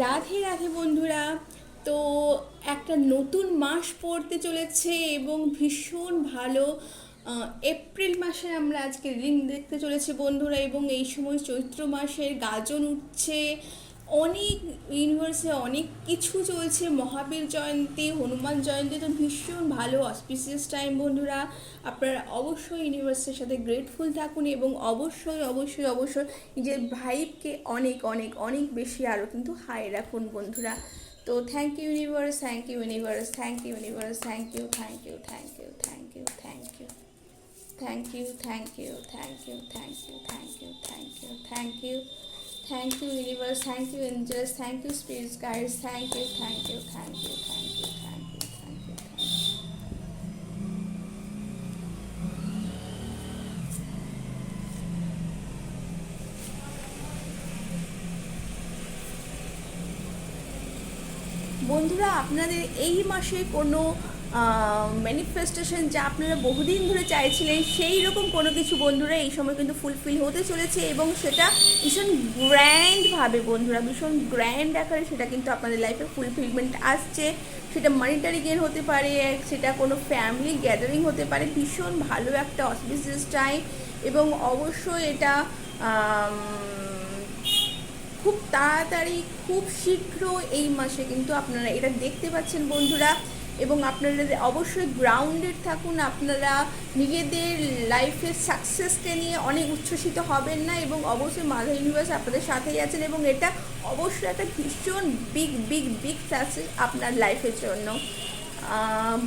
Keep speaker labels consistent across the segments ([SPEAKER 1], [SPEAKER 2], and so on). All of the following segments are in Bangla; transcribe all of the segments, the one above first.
[SPEAKER 1] রাধে রাধে বন্ধুরা। তো একটা নতুন মাস পড়তে চলেছে এবং ভীষণ ভালো এপ্রিল মাসে আমরা আজকে রিং দেখতে চলেছি বন্ধুরা, এবং এই সময় চৈত্র মাসের গাজন উঠছে। অনেক ইউনিভার্সে অনেক কিছু চলছে, মহাবীর জয়ন্তী, হনুমান জয়ন্তী, তো ভীষণ ভালো অসপিসিয়াস টাইম বন্ধুরা। আপনারা অবশ্যই ইউনিভার্সের সাথে গ্রেটফুল থাকুন এবং অবশ্যই অবশ্যই অবশ্যই নিজের ভাইবকে অনেক অনেক অনেক বেশি আরও কিন্তু হাই রাখুন বন্ধুরা। তো thank you universe, thank you universe, thank you universe, thank you, thank you, thank you, thank you, thank you, thank you, thank you, thank you, thank you, thank you, thank you, thank you, thank you universe, thank you angels, thank you spirits guides, thank you, thank you, thank you, thank you, thank you, thank you, thank you. বন্ধুরা, আপনাদের এই মাসে কোনো ম্যানিফেস্টেশন যা আপনারা বহুদিন ধরে চাইছিলেন সেই রকম কোনো কিছু বন্ধুরা এই সময় কিন্তু ফুলফিল হতে চলেছে, এবং সেটা ভীষণ গ্র্যান্ডভাবে বন্ধুরা, ভীষণ গ্র্যান্ড আকারে সেটা কিন্তু আপনাদের লাইফে ফুলফিলমেন্ট আসছে। সেটা মানিটারি গেন হতে পারে, সেটা কোনো ফ্যামিলি গ্যাদারিং হতে পারে। ভীষণ ভালো একটা অসপিসিয়াস টাইম, এবং অবশ্যই এটা খুব তাড়াতাড়ি খুব শীঘ্র এই মাসে কিন্তু আপনারা এটা দেখতে পাচ্ছেন বন্ধুরা। এবং আপনারা অবশ্যই গ্রাউন্ডেড থাকুন, আপনারা নিজেদের লাইফের সাকসেসকে নিয়ে অনেক উচ্ছ্বসিত হবেন না, এবং অবশ্যই মাদার ইউনিভার্স আপনাদের সাথেই আছেন, এবং এটা অবশ্যই একটা ভীষণ বিগ বিগ বিগ সাকসেস আপনার লাইফের জন্য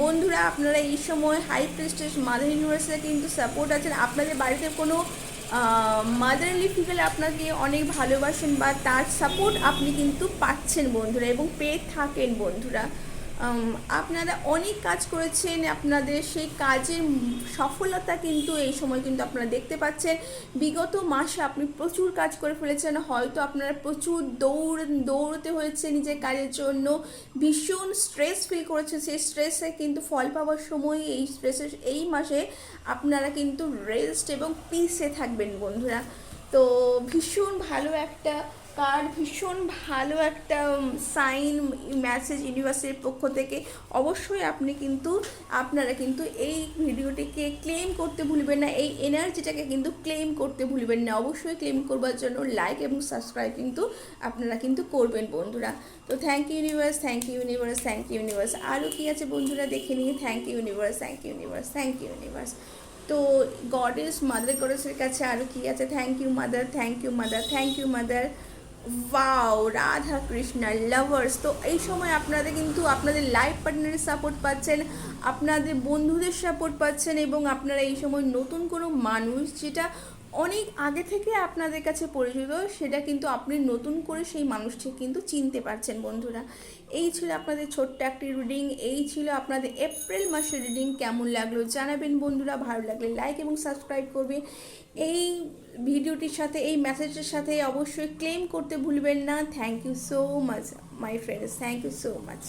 [SPEAKER 1] বন্ধুরা। আপনারা এই সময় হাই প্রেস্টেজ মাদার ইউনিভার্সের কিন্তু সাপোর্ট আছেন। আপনাদের বাড়িতে কোনো মাদারলি ফিগার আপনাকে অনেক ভালোবাসেন বা তার সাপোর্ট আপনি কিন্তু পাচ্ছেন বন্ধুরা, এবং পেয়ে থাকেন বন্ধুরা। আপনারা অনেক কাজ করেছেন, আপনাদের সেই কাজের সফলতা কিন্তু এই সময় কিন্তু আপনারা দেখতে পাচ্ছেন। বিগত মাসে আপনি প্রচুর কাজ করে ফেলেছেন, হয়তো আপনারা প্রচুর দৌড়তে হয়েছে নিজের কাজের জন্য, ভীষণ স্ট্রেস ফিল করেছেন। সেই স্ট্রেসে কিন্তু ফল পাওয়ার সময় এই স্ট্রেসের এই মাসে আপনারা কিন্তু রেস্ট এবং পিসে থাকবেন বন্ধুরা। তো ভীষণ ভালো একটা কার্ড, ভীষণ ভালো একটা সাইন মেসেজ ইউনিভার্সের পক্ষ থেকে। অবশ্যই আপনারা কিন্তু এই ভিডিওটিকে ক্লেম করতে ভুলবেন না, এই এনার্জিটাকে কিন্তু ক্লেম করতে ভুলবেন না। অবশ্যই ক্লেম করবার জন্য লাইক এবং সাবস্ক্রাইব কিন্তু আপনারা কিন্তু করবেন বন্ধুরা। তো thank you universe, thank you universe, thank you universe. আরও কী আছে বন্ধুরা দেখে নিয়ে। Thank you universe, thank you universe, thank you universe. তো গডেস মাদার গডেসের কাছে আরও কী আছে। Thank you mother, thank you mother, thank you mother. Wow, Radha Krishna lovers. তো এই সময় আপনাদের কিন্তু আপনাদের লাইফ পার্টনারের সাপোর্ট পাচ্ছেন, আপনাদের বন্ধুদের সাপোর্ট পাচ্ছেন, এবং আপনারা এই সময় নতুন কোনো মানুষ যেটা অনেক আগে থেকে আপনাদের কাছে পরিচিত, সেটা কিন্তু আপনি নতুন করে সেই মানুষটি কিন্তু চিনতে পারছেন বন্ধুরা। এই ছিল আপনাদের ছোট্ট একটি রিডিং, এই ছিল আপনাদের এপ্রিল মাসের রিডিং। কেমন লাগলো জানাবেন বন্ধুরা, ভালো লাগলে লাইক এবং সাবস্ক্রাইব করবেন। এই ভিডিওটির সাথে এই মেসেজের সাথে অবশ্যই ক্লেম করতে ভুলবেন না। Thank you so much my friends, thank you so much.